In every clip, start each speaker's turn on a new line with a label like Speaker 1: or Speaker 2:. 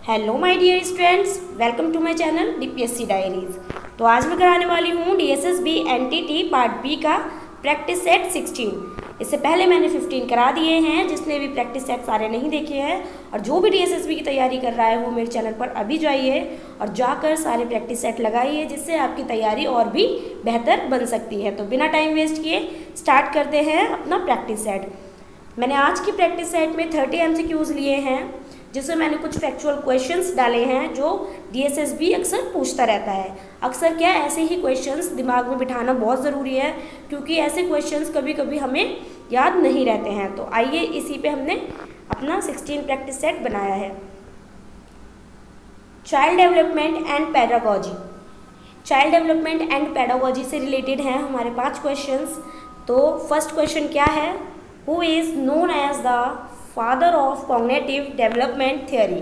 Speaker 1: Hello my dear students, welcome to my channel DPSC diaries. तो आज मैं कराने वाली हूँ डीएसएसबी एनटीटी पार्ट बी का प्रैक्टिस सेट 16। इससे पहले मैंने 15 करा दिए हैं। जिसने भी प्रैक्टिस सेट सारे नहीं देखे हैं और जो भी डीएसएसबी की तैयारी कर रहा है वो मेरे चैनल पर अभी जाइए और जाकर सारे प्रैक्टिस सेट लगाइए, जिससे आपकी तैयारी और भी बेहतर बन सकती है। तो बिना टाइम वेस्ट किए स्टार्ट करते हैं अपना प्रैक्टिस सेट। मैंने आज की प्रैक्टिस सेट में 30 MCQs लिए हैं, जिसमें मैंने कुछ फैक्चुअल क्वेश्चंस डाले हैं जो डीएसएसबी अक्सर पूछता रहता है। अक्सर क्या, ऐसे ही क्वेश्चंस दिमाग में बिठाना बहुत ज़रूरी है, क्योंकि ऐसे क्वेश्चंस कभी कभी हमें याद नहीं रहते हैं। तो आइए इसी पे हमने अपना 16 प्रैक्टिस सेट बनाया है। Child development and pedagogy. Child development and pedagogy से रिलेटेड हैं हमारे 5 क्वेश्चंस। तो फर्स्ट क्वेश्चन क्या है, who is known as the father of cognitive development theory.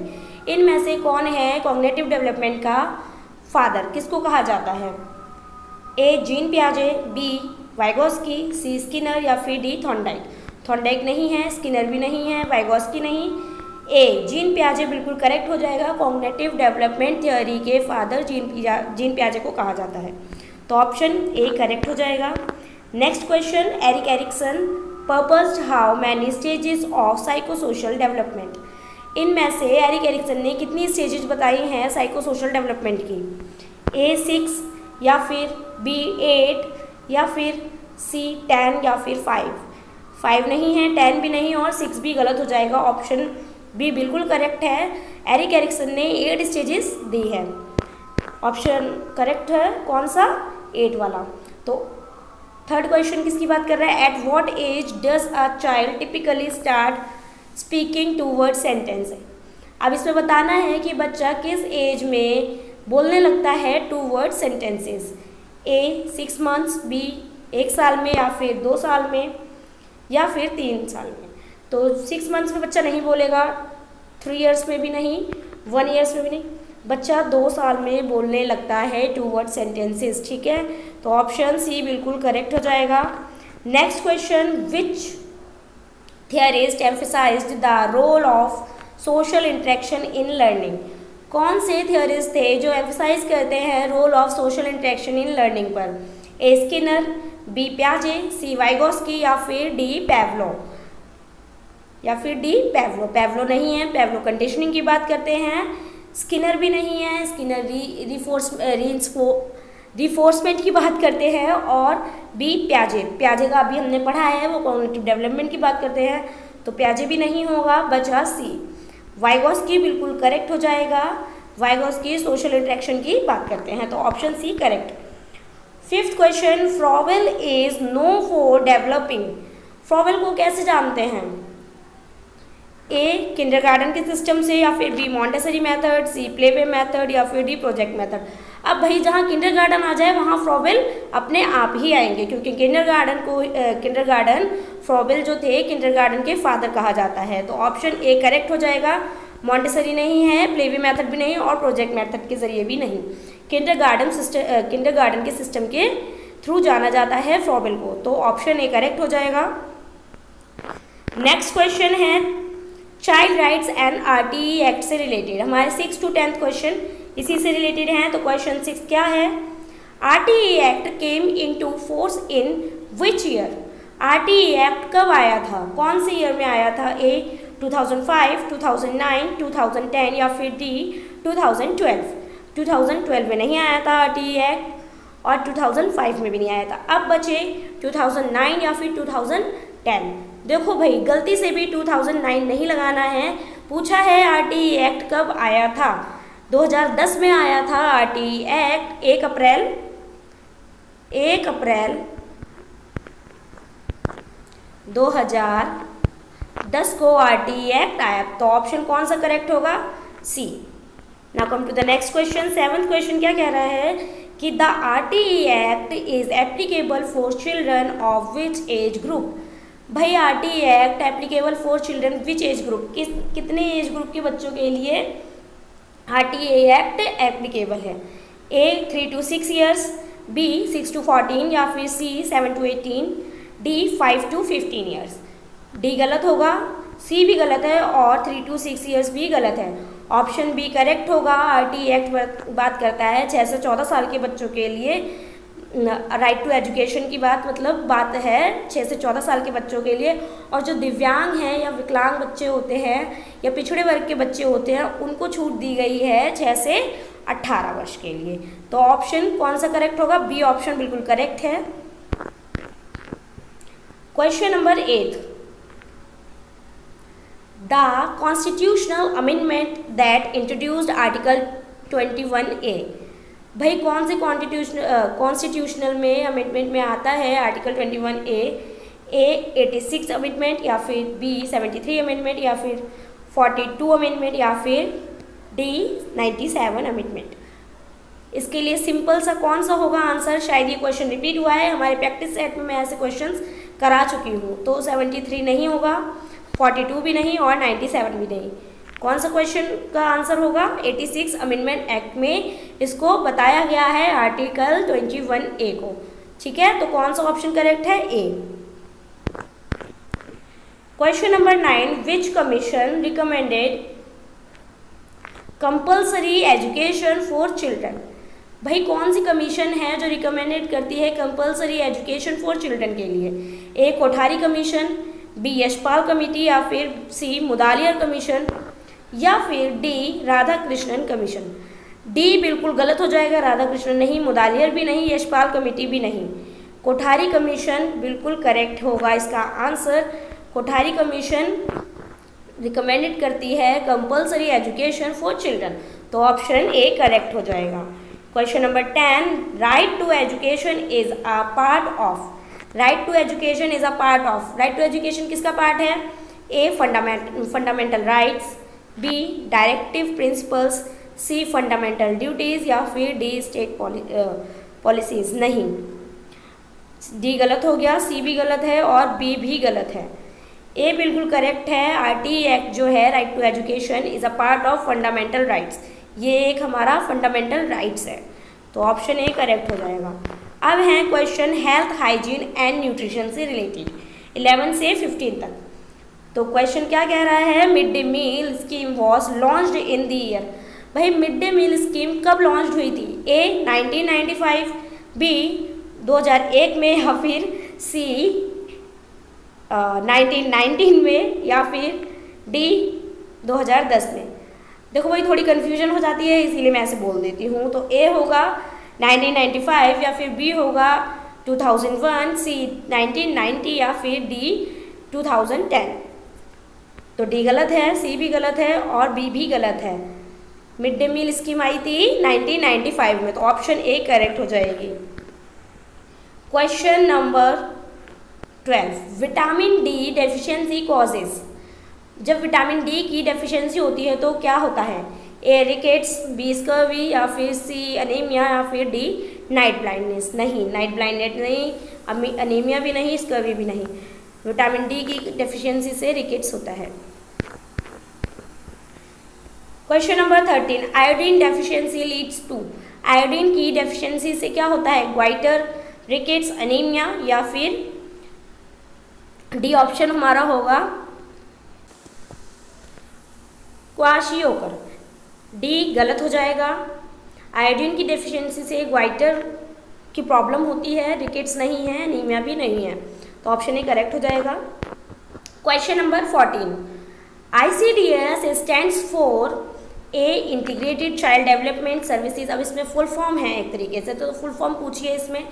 Speaker 1: इनमें से कौन है कॉग्निटिव डेवलपमेंट का फादर, किसको कहा जाता है? ए जीन पियाजे, बी वाइगोस्की, सी स्किनर या फिर डी थॉर्नडाइक। थॉर्नडाइक नहीं है, स्किनर भी नहीं है, वाइगोस्की नहीं। ए जीन पियाजे बिल्कुल करेक्ट हो जाएगा। कॉग्निटिव डेवलपमेंट थियोरी के फादर जीन पियाजे को कहा जाता है, तो ऑप्शन ए करेक्ट हो जाएगा। Next question, Erik Erikson पर्पस्ड how many stages of psychosocial development. इनमें से एरिक एरिक्सन ने कितनी स्टेजेस बताई हैं साइकोसोशल डेवलपमेंट की? ए 6 या फिर बी 8 या फिर सी 10 या फिर 5। 5 नहीं है, 10 भी नहीं और 6 भी गलत हो जाएगा। ऑप्शन बी बिल्कुल करेक्ट है। एरिक एरिक्सन ने 8 स्टेजेस दी है। ऑप्शन करेक्ट है कौन सा? 8 वाला। तो थर्ड क्वेश्चन किसकी बात कर रहा है? At what age does a child typically start speaking two word sentence. अब इसमें बताना है कि बच्चा किस एज में बोलने लगता है two word sentences. A 6 months, B 1 साल में या फिर 2 साल में या फिर 3 साल में। तो 6 मंथ्स में बच्चा नहीं बोलेगा, 3 इयर्स में भी नहीं, 1 ईयर्स में भी नहीं। बच्चा 2 साल में बोलने लगता है टू वर्ड सेंटेंसेस, ठीक है। तो ऑप्शन सी बिल्कुल करेक्ट हो जाएगा। Next question, which theorist emphasised the role of social interaction in learning. कौन से थियरिस्ट थे जो एम्फसाइज करते हैं role of social interaction in learning पर? ए स्किनर, बी पियाजे, सी वाइगोस्की या फिर डी पैवलो पैवलो नहीं है, पैवलो कंडीशनिंग की बात करते हैं। स्किनर भी नहीं है, स्किनर रिफोर्समेंट की बात करते हैं। और बी प्याजे का अभी हमने पढ़ा है, वो कॉग्निटिव डेवलपमेंट की बात करते हैं, तो प्याजे भी नहीं होगा, बचा सी वाइगोस्की बिल्कुल करेक्ट हो जाएगा। वाइगोस्की सोशल इंटरेक्शन की बात करते हैं, तो option C correct. Fifth question, Froebel is known for developing. Froebel को कैसे जानते हैं? ए किंडरगार्टन के सिस्टम से या फिर बी मॉन्टेसरी मेथड, सी प्लेवे मेथड या फिर डी प्रोजेक्ट मेथड। अब भाई जहाँ किंडरगार्टन आ जाए वहाँ फ्रॉवेल अपने आप ही आएंगे, क्योंकि किंडरगार्टन फ्रॉवेल जो थे किंडरगार्टन के फादर कहा जाता है। तो ऑप्शन ए करेक्ट हो जाएगा। मॉन्टेसरी नहीं है, प्लेवे मेथड भी नहीं और प्रोजेक्ट मेथड के जरिए भी नहीं। किंडरगार्टन के सिस्टम के थ्रू जाना जाता है फ्रॉवेल को, तो ऑप्शन ए करेक्ट हो जाएगा। नेक्स्ट क्वेश्चन है child rights and RTE act से रिलेटेड। हमारे 6 to 10 क्वेश्चन इसी से रिलेटेड हैं। तो क्वेश्चन 6 क्या है? RTE act came into force in which year. RTE act कब आया था, कौन से ईयर में आया था? ए 2005, 2009, 2010 या फिर डी 2012। 2012 में नहीं आया था आरटीई एक्ट और 2005 में भी नहीं आया था। अब बचे 2009 या फिर 2010। देखो भाई, गलती से भी 2009 नहीं लगाना है। पूछा है आरटीई एक्ट कब आया था। 2010 में आया था आरटीई एक्ट। 1 अप्रैल 2010 को आरटीई एक्ट आया। तो ऑप्शन कौन सा करेक्ट होगा? C. Now come to the next question. 7th question क्या कह रहा है कि the RTE act is applicable for children of which age group. भाई RTE act applicable for children which age group, कितने एज ग्रुप के बच्चों के लिए आरटीई एक्ट एप्लीकेबल है? A 3 to 6 years, B 6 to 14 या फिर C 7 to 18, D 5 to 15 years. D गलत होगा, सी भी गलत है और 3 to 6 ईयर्स भी गलत है। ऑप्शन बी करेक्ट होगा। आरटी एक्ट बात करता है 6 से 14 साल के बच्चों के लिए राइट टू एजुकेशन की बात है 6 से 14 साल के बच्चों के लिए। और जो दिव्यांग हैं या विकलांग बच्चे होते हैं या पिछड़े वर्ग के बच्चे होते हैं उनको छूट दी गई है 6 से 18 वर्ष के लिए। तो ऑप्शन कौन सा करेक्ट होगा? बी ऑप्शन बिल्कुल करेक्ट है। Question number 8, the constitutional amendment that introduced article 21A। भाई कौन से कॉन्स्टिट्यूशनल में अमेंडमेंट में आता है आर्टिकल 21A? ए 86 अमेंडमेंट या फिर बी 73 अमेंडमेंट या फिर 42 अमेंडमेंट या फिर डी 97 अमेंडमेंट। इसके लिए सिंपल सा कौन सा होगा आंसर? शायद ये क्वेश्चन रिपीट हुआ है, हमारे प्रैक्टिस सेट में मैं ऐसे क्वेश्चंस करा चुकी हूँ। तो 73 नहीं होगा, 42 भी नहीं और 97 भी नहीं। कौन सा क्वेश्चन का आंसर होगा? 86 अमेंडमेंट एक्ट में इसको बताया गया है आर्टिकल 21A को। ठीक है, तो कौन सा ऑप्शन करेक्ट है? A. Question number 9, which commission recommended compulsory education for children. भाई कौन सी कमीशन है जो रिकमेंडेड करती है कंपल्सरी एजुकेशन फॉर चिल्ड्रन के लिए? A Kothari commission, B Yashpal committee या फिर सी मुदालियर कमीशन या फिर D Radhakrishnan commission. D बिल्कुल गलत हो जाएगा, राधा कृष्णन नहीं, मुदालियर भी नहीं, यशपाल कमेटी भी नहीं। कोठारी कमीशन बिल्कुल करेक्ट होगा इसका आंसर। कोठारी कमीशन रिकमेंडेड करती है कंपल्सरी एजुकेशन फॉर चिल्ड्रन, तो ऑप्शन ए करेक्ट हो जाएगा। Question number 10, right to education is a part of. Right to education is a part of. Right to education किसका part है? A fundamental rights, B directive principles, C fundamental duties या फिर D state policies. नहीं, D गलत हो गया, सी भी गलत है और बी भी गलत है। ए बिल्कुल करेक्ट है। आरटी एक्ट जो है right to education is a part of fundamental rights, ये एक हमारा फंडामेंटल राइट्स है, तो ऑप्शन ए करेक्ट हो जाएगा। अब है question health hygiene and nutrition से रिलेटेड 11 से 15 तक। तो क्वेश्चन क्या कह रहा है? Mid day meal scheme was launched in the year. भाई मिड डे मील स्कीम कब लॉन्च हुई थी? ए 1995, बी 2001 में या फिर सी 1919 में या फिर डी 2010 में। देखो भाई थोड़ी कन्फ्यूजन हो जाती है इसीलिए मैं ऐसे बोल देती हूँ। तो ए होगा 1995 या फिर बी होगा 2001, सी 1990 या फिर डी 2010। तो डी गलत है, सी भी गलत है और बी भी गलत है। मिड डे मील स्कीम आई थी 1995 में, तो ऑप्शन ए करेक्ट हो जाएगी। Question number 12, vitamin D deficiency causes. जब विटामिन डी की डेफिशिएंसी होती है तो क्या होता है? ए रिकेट्स, बी स्कर्वी या फिर सी अनीमिया या फिर डी नाइट ब्लाइंडनेस। नहीं, नाइट ब्लाइंडनेस नहीं, अनीमिया भी नहीं, स्कर्वी भी नहीं। विटामिन डी की डेफिशिएंसी से रिकेट्स होता है। Question number 13, iodine deficiency leads to. Iodine की डेफिशिएंसी से क्या होता है? ग्वाइटर, रिकेट्स, अनीमिया या फिर डी ऑप्शन हमारा होगा क्वाशियोकर। डी गलत हो जाएगा। आयोडीन की डेफिशिएंसी से ग्वाइटर की प्रॉब्लम होती है, रिकेट्स नहीं है, अनीमिया भी नहीं है, तो ऑप्शन ए करेक्ट हो जाएगा। Question number 14, ICDS stands for a integrated child development services. अब इसमें फुल फॉर्म है एक तरीके से, तो फुल फॉर्म पूछिए इसमें।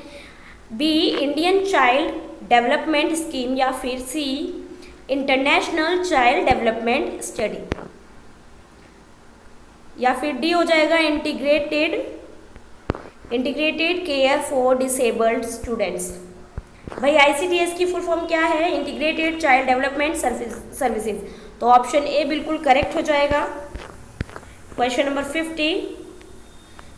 Speaker 1: B Indian child development scheme या फिर C international child development study या फिर डी हो जाएगा integrated care for disabled students. भाई ICDS की फुल फॉर्म क्या है? इंटीग्रेटेड चाइल्ड डेवलपमेंट सर्विसेज, तो ऑप्शन ए बिल्कुल करेक्ट हो जाएगा। क्वेश्चन नंबर 50,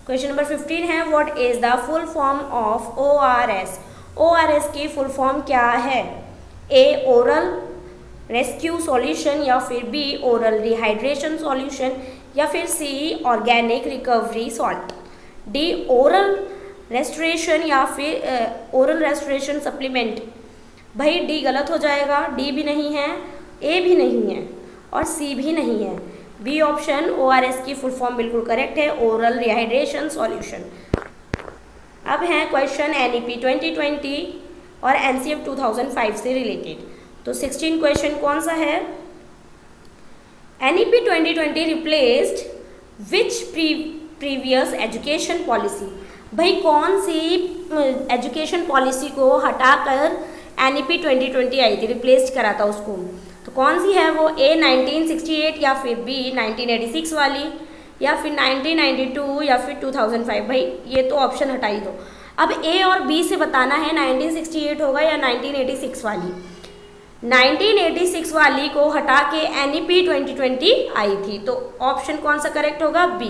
Speaker 1: क्वेश्चन नंबर 15 है, what is the full form of ORS। ORS की फुल फॉर्म क्या है? ए ओरल रेस्क्यू सॉल्यूशन या फिर बी ओरल रिहाइड्रेशन सॉल्यूशन या फिर C organic recovery salt. D oral restoration या फिर ओरल रेस्टोरेशन सप्लीमेंट। भाई डी गलत हो जाएगा, डी भी नहीं है, ए भी नहीं है और सी भी नहीं है। बी ऑप्शन ORS की फुल फॉर्म बिल्कुल करेक्ट है, ओरल रिहाइड्रेशन सॉल्यूशन। अब है क्वेश्चन NEP 2020 और NCF 2005 से रिलेटेड। तो 16 क्वेश्चन कौन सा है? NEP 2020 रिप्लेस्ड विच प्रीवियस एजुकेशन पॉलिसी। भाई कौन सी एजुकेशन पॉलिसी को हटाकर NEP 2020 आई थी, रिप्लेस करा था उसको, तो कौन सी है वो? A 1968 या फिर B 1986 वाली या फिर 1992 या फिर 2005। भाई ये तो ऑप्शन हटा ही दो। अब A और B से बताना है 1968 होगा या 1986 वाली। 1986 वाली को हटा के NEP 2020 आई थी, तो ऑप्शन कौन सा करेक्ट होगा? B।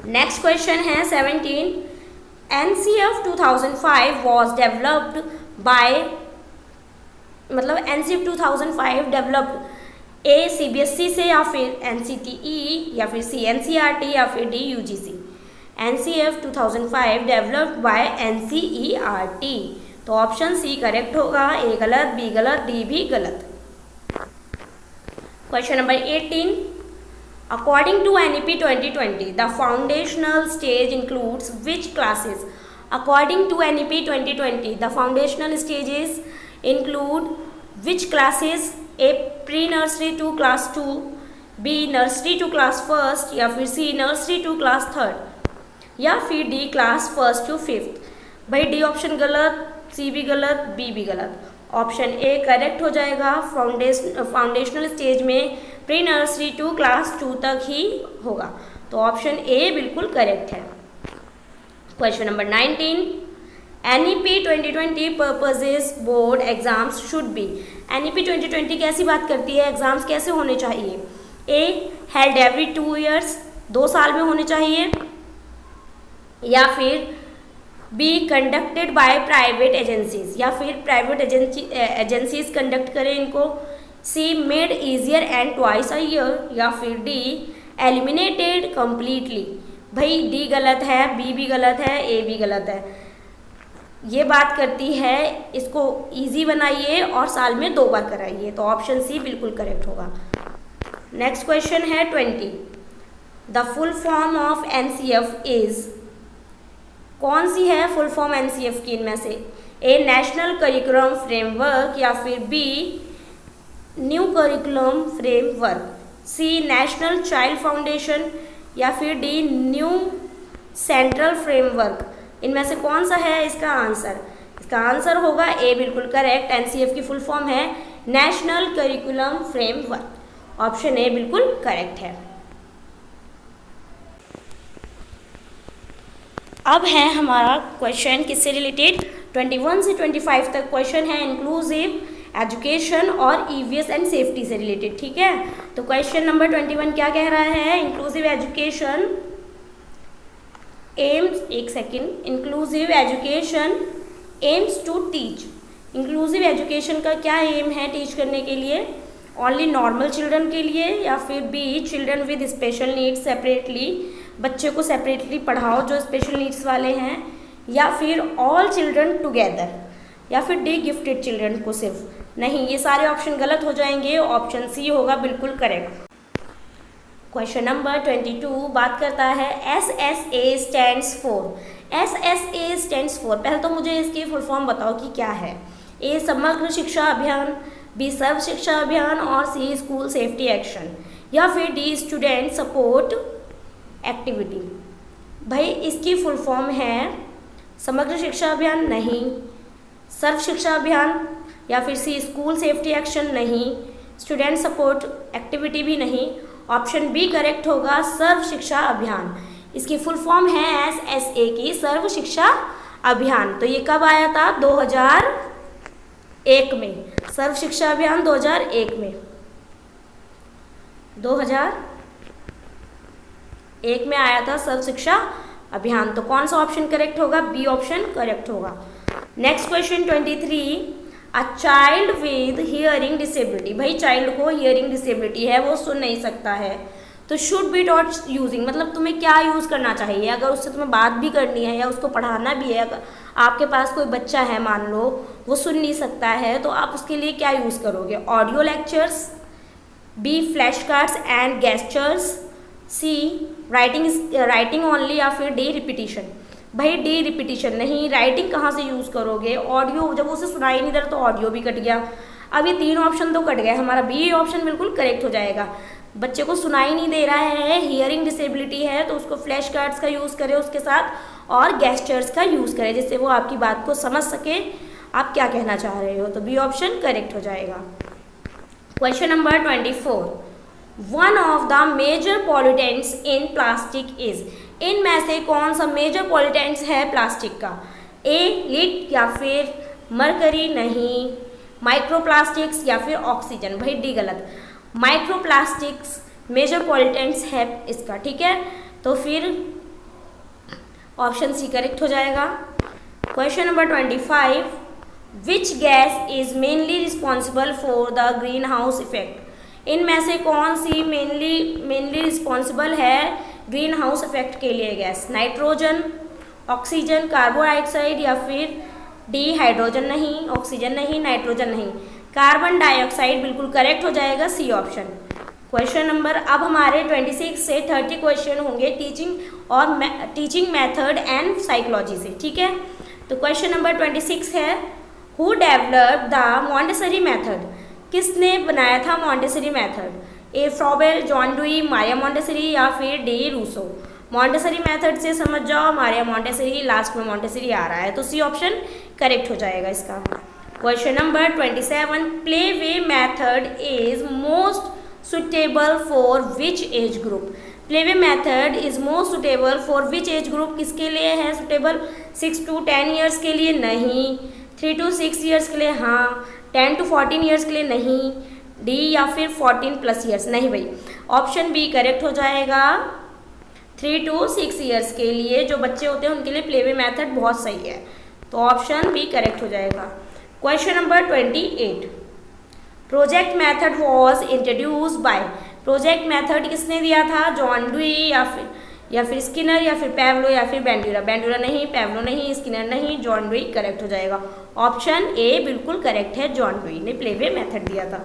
Speaker 1: नेक्स्ट क्वेश्चन है 17। NCF 2005 वॉज डेवलप्ड बाय, मतलब NCF 2005 डेवलप्ड A CBSE से या फिर NCTE या फिर C NCERT या फिर D UGC। NCF 2005 developed by NCERT, तो ऑप्शन सी करेक्ट होगा। A गलत, B गलत, D भी गलत। Question number 18। According to NEP 2020, the foundational stage includes which classes? According to NEP 2020, the foundational stages include which classes? A pre-nursery to class 2, B nursery to class 1st या फिर C nursery to class 3rd या फिर D class 1st to 5th। भाई D option गलत, C भी गलत, B भी गलत। ऑप्शन A करेक्ट हो जाएगा। फाउंडेशनल स्टेज में प्री नर्सरी टू क्लास 2 तक ही होगा, तो ऑप्शन A बिल्कुल करेक्ट है। Question number 19। NEP 2020 purposes board exams should be. NEP 2020 कैसी बात करती है, एग्जाम्स कैसे होने चाहिए? A हेल्ड एवरी 2 ईयर्स, 2 साल में होने चाहिए, या फिर B conducted by private agencies, या फिर प्राइवेट एजेंसीज कंडक्ट करें इनको, C made easier and twice a year, या फिर D एलिमिनेटेड कम्प्लीटली। भाई D गलत है, B भी गलत है, A भी गलत है। ये बात करती है इसको इजी बनाइए और साल में 2 बार कराइए, तो ऑप्शन C बिल्कुल करेक्ट होगा। नेक्स्ट क्वेश्चन है 20। The full form of NCF is, कौन सी है फुल फॉर्म NCF की इनमें से? A नेशनल करिकुलम फ्रेमवर्क या फिर B new curriculum framework, C national child foundation या फिर D न्यू सेंट्रल फ्रेमवर्क। इनमें से कौन सा है इसका आंसर? इसका आंसर होगा A बिल्कुल करेक्ट। NCF की फुल फॉर्म है national curriculum framework. Option A बिल्कुल करेक्ट है। अब है हमारा क्वेश्चन किससे रिलेटेड? 21 से 25 तक क्वेश्चन है इंक्लूसिव एजुकेशन और EVS एंड सेफ्टी से रिलेटेड, ठीक है। तो क्वेश्चन नंबर 21 क्या कह रहा है? इंक्लूसिव एजुकेशन एम्स, एक second, inclusive education aims to teach. Inclusive education का क्या एम है टीच करने के लिए? ओनली नॉर्मल चिल्ड्रन के लिए, या फिर B children with special needs separately, बच्चे को सेपरेटली पढ़ाओ जो स्पेशल नीड्स वाले हैं, या फिर ऑल चिल्ड्रन टुगेदर, या फिर D गिफ्टेड चिल्ड्रन को सिर्फ। नहीं, ये सारे ऑप्शन गलत हो जाएंगे, ऑप्शन C होगा बिल्कुल करेक्ट। क्वेश्चन नंबर 22 बात करता है SSA stands for. SSA stands for, पहले तो मुझे इसकी फुल फॉर्म बताओ कि क्या है। A समग्र शिक्षा अभियान, B सर्व शिक्षा अभियान और C स्कूल सेफ्टी एक्शन, या फिर D स्टूडेंट सपोर्ट एक्टिविटी। भाई इसकी फुल फॉर्म है समग्र शिक्षा अभियान नहीं, सर्व शिक्षा अभियान या फिर C स्कूल सेफ्टी एक्शन नहीं, स्टूडेंट सपोर्ट एक्टिविटी भी नहीं। ऑप्शन B करेक्ट होगा, सर्व शिक्षा अभियान। इसकी फुल फॉर्म है SSA की, सर्व शिक्षा अभियान। तो ये कब आया था? 2001 में। सर्व शिक्षा अभियान 2001 में, 2001 में आया था सर्व शिक्षा अभियान। तो कौन सा ऑप्शन करेक्ट होगा? B ऑप्शन करेक्ट होगा। Next question 23। A child with hearing disability. भाई चाइल्ड को हियरिंग डिसेबिलिटी है, वो सुन नहीं सकता है, तो शुड बी टॉट यूजिंग, मतलब तुम्हें क्या यूज़ करना चाहिए? अगर उससे तुम्हें बात भी करनी है या उसको पढ़ाना भी है, अगर आपके पास कोई बच्चा है मान लो वो सुन नहीं सकता है, तो आप उसके लिए क्या यूज़ करोगे? Audio lectures B flash cards and gestures, C writing only, या फिर डी रिपीटिशन। भाई डी रिपीटिशन नहीं, राइटिंग कहाँ से यूज़ करोगे, ऑडियो जब उसे सुनाई नहीं दे रहा तो ऑडियो भी कट गया। अब ये 3 ऑप्शन तो कट गए, हमारा बी ऑप्शन बिल्कुल करेक्ट हो जाएगा। बच्चे को सुनाई नहीं दे रहा है, हियरिंग डिसेबिलिटी है, तो उसको फ्लैश कार्ड्स का यूज़ करें उसके साथ, और गेस्चर्स का यूज़ करें जिससे वो आपकी बात को समझ सके आप क्या कहना चाह रहे हो। तो बी ऑप्शन करेक्ट हो जाएगा। Question number 24, one of the major pollutants in plastic is, इनमें से कौन सा मेजर पॉल्यूटेंट्स है प्लास्टिक का, ए लीड या फिर मरकरी नहीं, माइक्रोप्लास्टिक्स या फिर ऑक्सीजन। भाई डी गलत, माइक्रोप्लास्टिक्स मेजर पॉल्यूटेंट्स है इसका, ठीक है। तो फिर ऑप्शन सी करेक्ट हो जाएगा। Question number 25, which gas is mainly responsible for the green house effect, इनमें से कौन सी मेनली रिस्पॉन्सिबल है ग्रीन हाउस इफेक्ट के लिए gas, nitrogen, oxygen, carbon dioxide या फिर डी हाइड्रोजन नहीं, ऑक्सीजन नहीं, नाइट्रोजन नहीं, कार्बन डाइऑक्साइड बिल्कुल करेक्ट हो जाएगा, सी ऑप्शन। क्वेश्चन नंबर, अब हमारे 26 से 30 क्वेश्चन होंगे टीचिंग मेथड एंड साइकोलॉजी से, ठीक है। तो क्वेश्चन नंबर 26 है, who developed the Montessori method, किसने बनाया था Montessori method, A Froebel, John Dewey, Maria Montessori या फिर डी रूसो। मॉन्टेसरी मेथड से समझ जाओ, मारिया मॉन्टेसरी, लास्ट में मॉन्टेसरी आ रहा है, तो सी ऑप्शन करेक्ट हो जाएगा इसका। Question number 27, play way method is most suitable for which age group, play way method is most suitable for which age group, किसके लिए है सुटेबल, 6 to 10 ईयर्स के लिए नहीं, 3 to 6 ईयर्स के लिए हाँ, 10 to 14 ईयर्स के लिए नहीं, डी या फिर 14+ ईयर्स नहीं। भाई ऑप्शन बी करेक्ट हो जाएगा, 3 to 6 ईयर्स के लिए जो बच्चे होते हैं उनके लिए प्ले वे मेथड बहुत सही है, तो ऑप्शन बी करेक्ट हो जाएगा। Question number 28, project method was introduced by, project method किसने दिया था, जॉन डुई या फिर स्किनर या फिर पैवलो या फिर बेंड्यूरा, बेंड्यूरा नहीं, पैवलो नहीं, स्किनर नहीं, जॉन डुई करेक्ट हो जाएगा। ऑप्शन ए बिल्कुल करेक्ट है, जॉन डुई ने प्ले वे मेथड दिया था।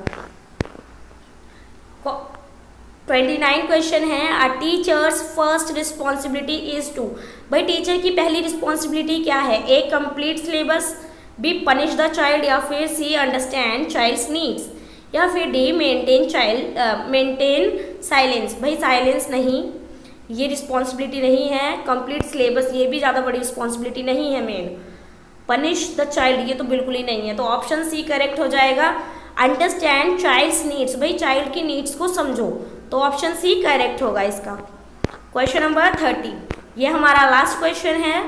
Speaker 1: 29 क्वेश्चन है, a teacher's first responsibility is to, भाई टीचर की पहली रिस्पॉन्सिबिलिटी क्या है, A complete syllabus, B punish the child या फिर सी अंडरस्टैंड चाइल्ड्स नीड्स या फिर डी मेंटेन साइलेंस। भाई साइलेंस नहीं, ये रिस्पॉन्सिबिलिटी नहीं है, कंप्लीट सिलेबस ये भी ज़्यादा बड़ी रिस्पॉन्सिबिलिटी नहीं है, मेन पनिश द चाइल्ड ये तो बिल्कुल ही नहीं है, तो ऑप्शन सी करेक्ट हो जाएगा। अंडरस्टैंड चाइल्ड्स नीड्स, भाई चाइल्ड की नीड्स को समझो, तो ऑप्शन सी करेक्ट होगा इसका। क्वेश्चन नंबर 30, ये हमारा लास्ट क्वेश्चन है,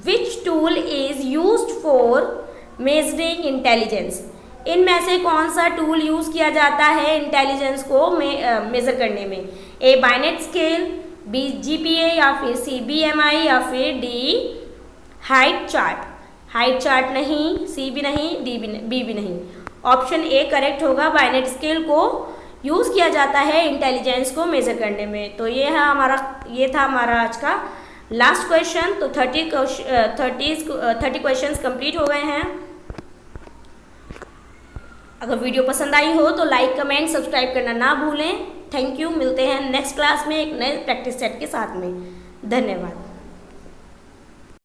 Speaker 1: which tool is used for measuring intelligence, इनमें से कौन सा टूल यूज़ किया जाता है इंटेलिजेंस को मेज़र करने में, ए बाइनेट स्केल, बी जीपीए या फिर सी बीएमआई या फिर D height chart, height chart नहीं, सी भी नहीं, बी भी नहीं, ऑप्शन ए करेक्ट होगा, बाइनेट स्केल को यूज़ किया जाता है इंटेलिजेंस को मेज़र करने में। तो ये था हमारा आज का लास्ट क्वेश्चन। तो 30 क्वेश्चंस कंप्लीट हो गए हैं। अगर वीडियो पसंद आई हो तो लाइक, कमेंट, सब्सक्राइब करना ना भूलें। थैंक यू, मिलते हैं नेक्स्ट क्लास में एक नए प्रैक्टिस सेट के साथ में। धन्यवाद।